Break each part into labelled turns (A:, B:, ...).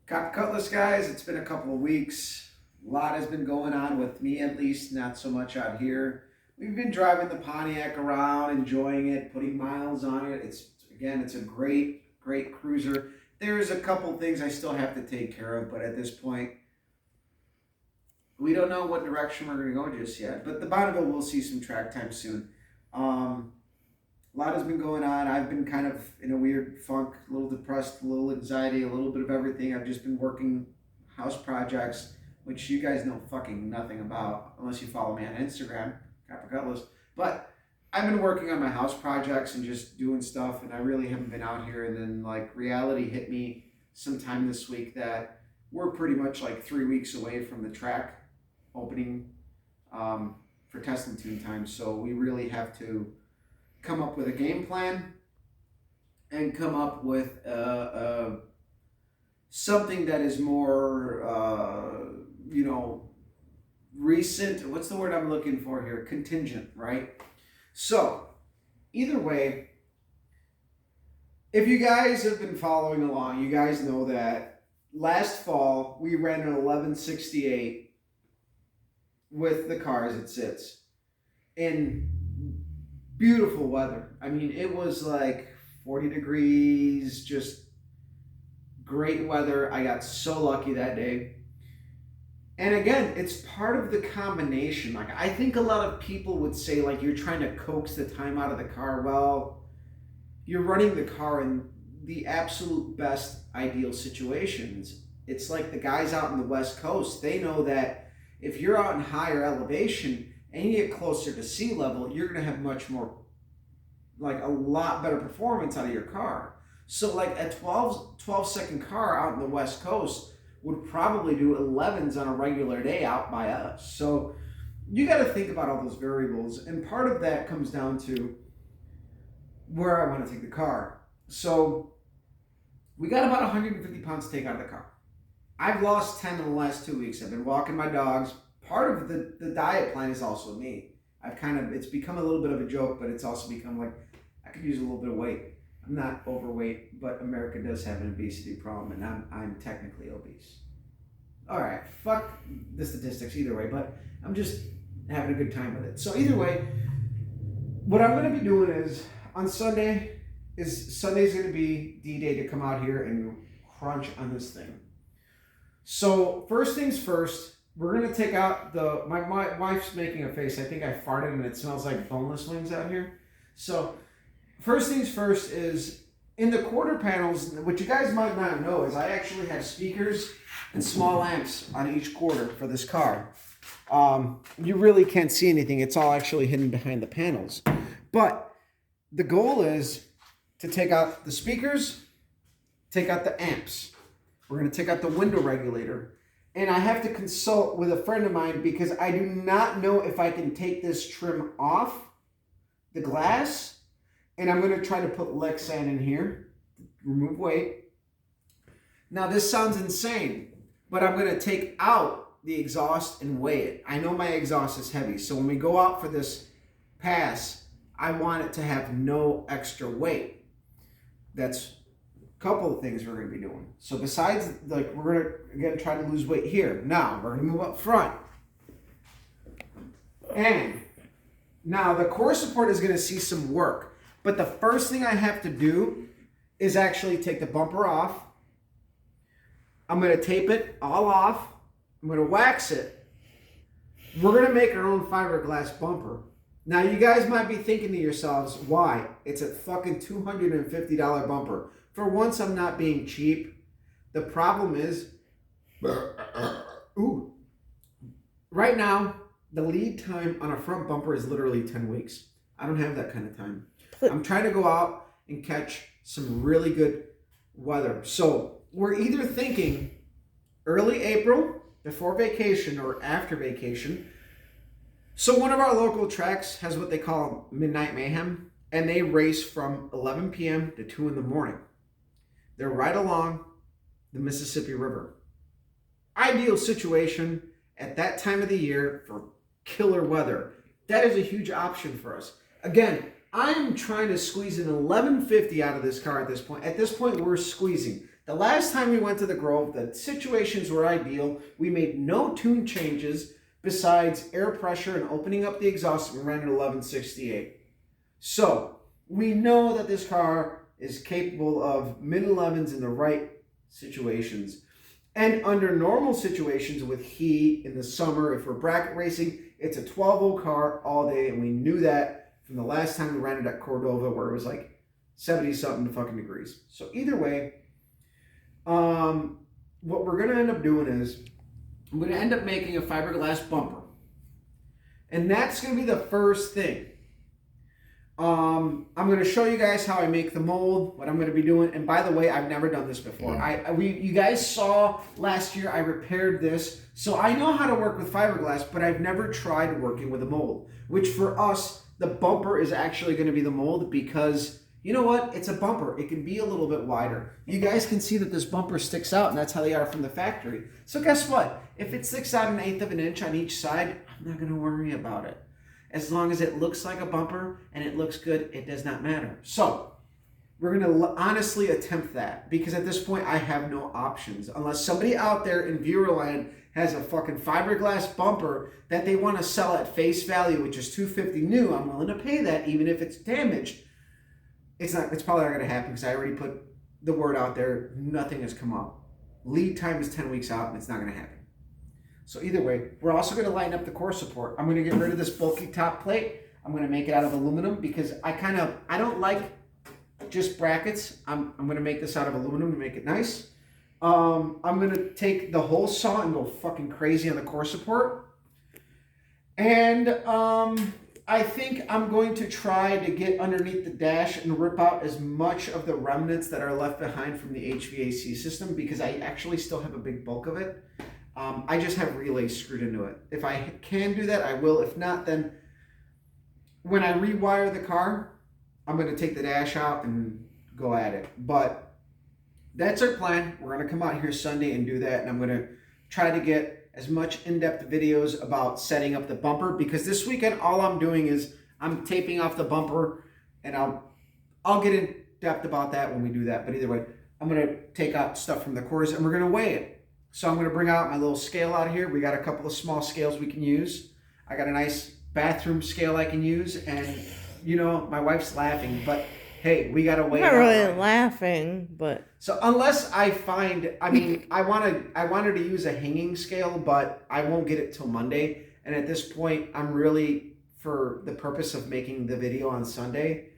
A: Cop Cutlass, guys, it's been a couple of weeks. A lot has been going on with me, at least, not so much out here. We've been driving the Pontiac around, enjoying it, putting miles on it. It's a great cruiser. There's a couple things I still have to take care of, but at this point, we don't know what direction we're going to go just yet. But the Bonneville will see some track time soon. A lot has been going on. I've been kind of in a weird funk, a little depressed, a little anxiety, a little bit of everything. I've just been working house projects, which you guys know fucking nothing about unless you follow me on Instagram, Copper Cutlass. But I've been working on my house projects and just doing stuff, and I really haven't been out here. And then, like, reality hit me sometime this week that we're pretty much like 3 weeks away from the track opening for test and tune time. So we really have to come up with a game plan and come up with something that is more, recent. What's the word I'm looking for here? Contingent, right? So, either way, if you guys have been following along, you guys know that last fall we ran an 1168 with the car as it sits in beautiful weather. I mean, it was like 40 degrees, just great weather. I got so lucky that day. And again, it's part of the combination. Like, I think a lot of people would say, like, you're trying to coax the time out of the car. Well, you're running the car in the absolute best ideal situations. It's like the guys out in the West Coast, they know that if you're out in higher elevation and you get closer to sea level, you're going to have much more, like, a lot better performance out of your car. So, like, a 12-second car out in the West Coast would probably do 11s on a regular day out by us. So you got to think about all those variables. And part of that comes down to where I want to take the car. So we got about 150 pounds to take out of the car. I've lost 10 in the last 2 weeks. I've been walking my dogs. Part of the diet plan is also me. It's become a little bit of a joke, but it's also become like, I could use a little bit of weight. I'm not overweight, but America does have an obesity problem, and I'm technically obese. All right, fuck the statistics either way, but I'm just having a good time with it. So either way, what I'm going to be doing is on Sunday's going to be D-Day to come out here and crunch on this thing. So first things first, we're going to take out my wife's making a face. I think I farted and it smells like boneless wings out here. So first things first is in the quarter panels, what you guys might not know is I actually have speakers and small amps on each quarter for this car. You really can't see anything. It's all actually hidden behind the panels. But the goal is to take out the speakers, take out the amps. We're going to take out the window regulator. And I have to consult with a friend of mine because I do not know if I can take this trim off the glass. And I'm going to try to put Lexan in here, remove weight. Now this sounds insane, but I'm going to take out the exhaust and weigh it. I know my exhaust is heavy, so when we go out for this pass, I want it to have no extra weight. That's a couple of things we're going to be doing. So besides, like, we're going to, again, try to lose weight here. Now, we're going to move up front. And now the core support is going to see some work. But the first thing I have to do is actually take the bumper off. I'm going to tape it all off. I'm going to wax it. We're going to make our own fiberglass bumper. Now, you guys might be thinking to yourselves, why? It's a fucking $250 bumper. For once, I'm not being cheap. The problem is, right now, the lead time on a front bumper is literally 10 weeks. I don't have that kind of time. I'm trying to go out and catch some really good weather. So we're either thinking early April, before vacation or after vacation. So one of our local tracks has what they call Midnight Mayhem, and they race from 11 p.m. to 2 in the morning. They're right along the Mississippi River. Ideal situation at that time of the year for killer weather. That is a huge option for us. Again, I'm trying to squeeze an 1150 out of this car at this point. At this point, we're squeezing. The last time we went to the Grove, the situations were ideal. We made no tune changes besides air pressure and opening up the exhaust, and we ran at 1168. So we know that this car is capable of mid-11s in the right situations. And under normal situations with heat in the summer, if we're bracket racing, it's a 12-0 car all day, and we knew that from the last time we ran it at Cordova, where it was like 70-something fucking degrees. So either way, what we're going to end up doing is I'm going to end up making a fiberglass bumper. And that's going to be the first thing. I'm going to show you guys how I make the mold, what I'm going to be doing. And by the way, I've never done this before. You guys saw last year I repaired this. So I know how to work with fiberglass, but I've never tried working with a mold. Which for us, the bumper is actually going to be the mold because, you know what? It's a bumper. It can be a little bit wider. You guys can see that this bumper sticks out, and that's how they are from the factory. So guess what? If it sticks out 1/8 of an inch on each side, I'm not going to worry about it. As long as it looks like a bumper and it looks good, it does not matter. So we're going to honestly attempt that because at this point I have no options. Unless somebody out there in Viewerland has a fucking fiberglass bumper that they want to sell at face value, which is $250 new, I'm willing to pay that even if it's damaged. It's probably not going to happen because I already put the word out there. Nothing has come up. Lead time is 10 weeks out and it's not going to happen. So either way, we're also going to lighten up the core support. I'm going to get rid of this bulky top plate. I'm going to make it out of aluminum because I don't like just brackets. I'm going to make this out of aluminum to make it nice. I'm going to take the hole saw and go fucking crazy on the core support. And I think I'm going to try to get underneath the dash and rip out as much of the remnants that are left behind from the HVAC system because I actually still have a big bulk of it. I just have relays screwed into it. If I can do that, I will. If not, then when I rewire the car, I'm going to take the dash out and go at it. But that's our plan. We're going to come out here Sunday and do that. And I'm going to try to get as much in-depth videos about setting up the bumper because this weekend all I'm doing is I'm taping off the bumper, and I'll get in depth about that when we do that. But either way, I'm going to take out stuff from the quarters and we're going to weigh it. So I'm going to bring out my little scale out here. We got a couple of small scales we can use. I got a nice bathroom scale I can use. And, you know, my wife's laughing. But, hey, we got to weigh it out.
B: I'm not really laughing, but...
A: So unless I find... I mean, I wanted to use a hanging scale, but I won't get it till Monday. And at this point, I'm really, for the purpose of making the video on Sunday...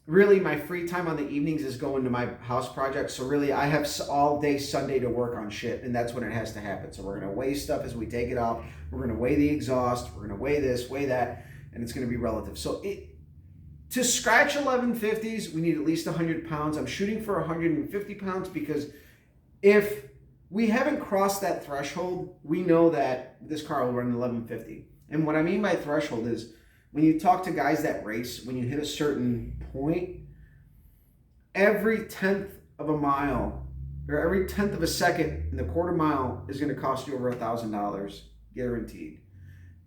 A: really, my free time on the evenings is going to my house project. So really, I have all day Sunday to work on shit, and that's when it has to happen. So we're going to weigh stuff as we take it off. We're going to weigh the exhaust. We're going to weigh this, weigh that, and it's going to be relative. So to scratch 1150s, we need at least 100 pounds. I'm shooting for 150 pounds because if we haven't crossed that threshold, we know that this car will run 1150. And what I mean by threshold is, when you talk to guys that race, when you hit a certain point, every 1/10 of a mile or every 1/10 of a second in the quarter mile is going to cost you over $1,000 guaranteed.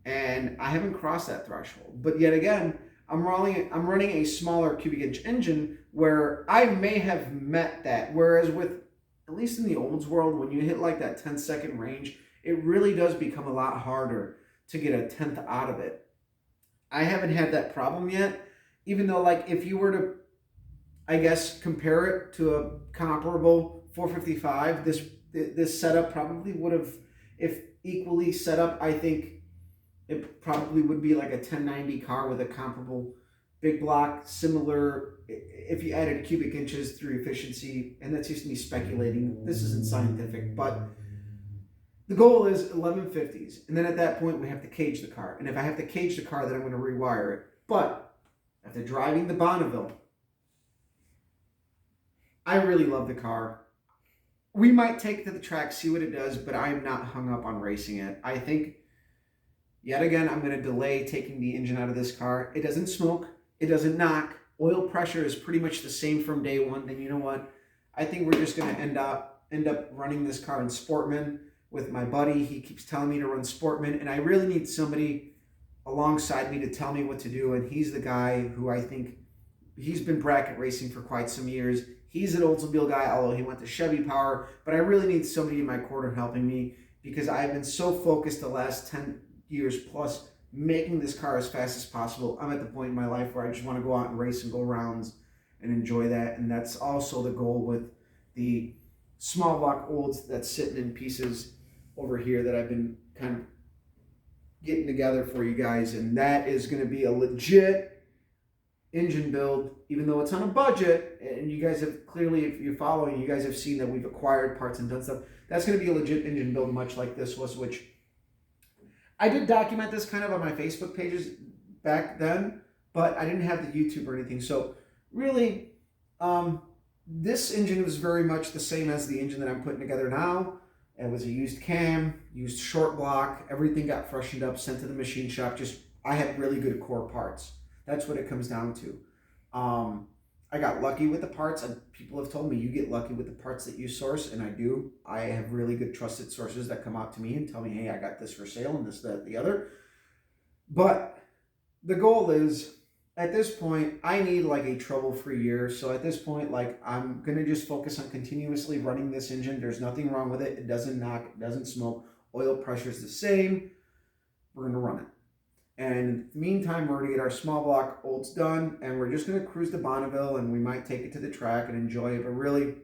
A: And I haven't crossed that threshold. But yet again, I'm running a smaller cubic inch engine where I may have met that. Whereas with, at least in the Olds world, when you hit like that 10-second range, it really does become a lot harder to get a 1/10 out of it. I haven't had that problem yet, even though, like, if you were to, I guess, compare it to a comparable 455, this setup probably would have, if equally set up, I think it probably would be like a 1090 car with a comparable big block, similar, if you added cubic inches through efficiency, and that's just me speculating. This isn't scientific, but the goal is 1150s, and then at that point we have to cage the car. And if I have to cage the car, then I'm going to rewire it. But after driving the Bonneville, I really love the car. We might take it to the track, see what it does, but I am not hung up on racing it. I think, yet again, I'm going to delay taking the engine out of this car. It doesn't smoke. It doesn't knock. Oil pressure is pretty much the same from day one. Then you know what? I think we're just going to end up running this car in Sportman with my buddy. He keeps telling me to run Sportman, and I really need somebody alongside me to tell me what to do. And he's the guy who I think, he's been bracket racing for quite some years. He's an Oldsmobile guy, although he went to Chevy Power, but I really need somebody in my corner helping me because I've been so focused the last 10 years plus making this car as fast as possible. I'm at the point in my life where I just want to go out and race and go rounds and enjoy that. And that's also the goal with the small block Olds that's sitting in pieces over here that I've been kind of getting together for you guys. And that is going to be a legit engine build, even though it's on a budget. And you guys have clearly, if you're following, you guys have seen that we've acquired parts and done stuff. That's going to be a legit engine build, much like this was, which I did document this kind of on my Facebook pages back then, but I didn't have the YouTube or anything. So really, this engine was very much the same as the engine that I'm putting together now. It was a used cam, used short block, everything got freshened up, sent to the machine shop. Just, I had really good core parts. That's what it comes down to. I got lucky with the parts, and people have told me you get lucky with the parts that you source, and I do. I have really good trusted sources that come out to me and tell me, hey, I got this for sale and this, that, the other. But the goal is, at this point, I need like a trouble-free year. So at this point, like, I'm going to just focus on continuously running this engine. There's nothing wrong with it. It doesn't knock, it doesn't smoke. Oil pressure is the same. We're going to run it. And in the meantime, we're going to get our small block Olds done, and we're just going to cruise to Bonneville, and we might take it to the track and enjoy it. But really,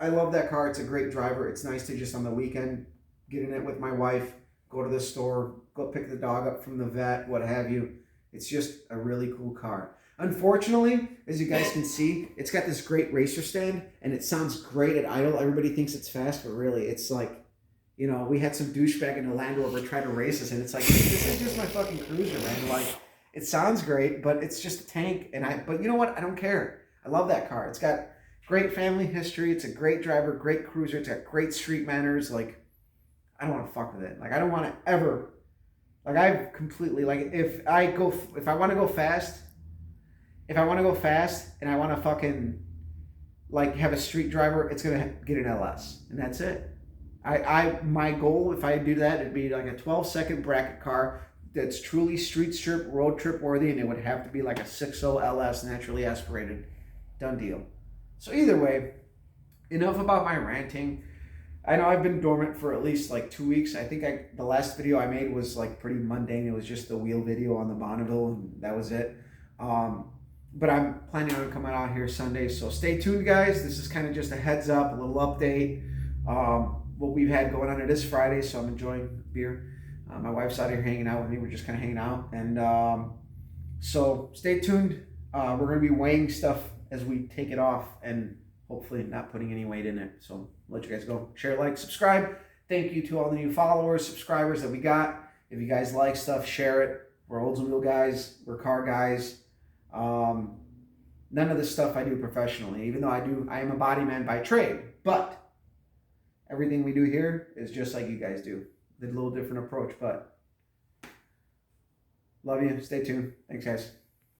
A: I love that car. It's a great driver. It's nice to just on the weekend get in it with my wife, go to the store, go pick the dog up from the vet, what have you. It's just a really cool car. Unfortunately, as you guys can see, it's got this great racer stand, and it sounds great at idle. Everybody thinks it's fast, but really, it's like, you know, we had some douchebag in a Land Rover try to race us, and it's like, this is just my fucking cruiser, man. Like, it sounds great, but it's just a tank. But you know what? I don't care. I love that car. It's got great family history. It's a great driver, great cruiser. It's got great street manners. Like, I don't want to fuck with it. Like, I don't want to ever. Like, I've completely, like, if I want to go fast, and I want to fucking, like, have a street driver, it's going to get an LS, and that's it. My goal, if I do that, it'd be like a 12-second bracket car that's truly street strip, road trip worthy, and it would have to be like a 6.0 LS, naturally aspirated. Done deal. So either way, enough about my ranting. I know I've been dormant for at least like 2 weeks. I think the last video I made was like pretty mundane. It was just the wheel video on the Bonneville, and that was it. But I'm planning on coming out here Sunday, so stay tuned, guys. This is kind of just a heads up, a little update. What we've had going on. It is Friday, so I'm enjoying beer. My wife's out here hanging out with me. We're just kind of hanging out. And so stay tuned. We're going to be weighing stuff as we take it off and hopefully not putting any weight in it. So I'll let you guys go. Share, like, subscribe. Thank you to all the new followers, subscribers that we got. If you guys like stuff, share it. We're Oldsmobile guys. We're car guys. None of this stuff I do professionally, even though I am a body man by trade. But everything we do here is just like you guys do. A little different approach, but love you. Stay tuned. Thanks, guys.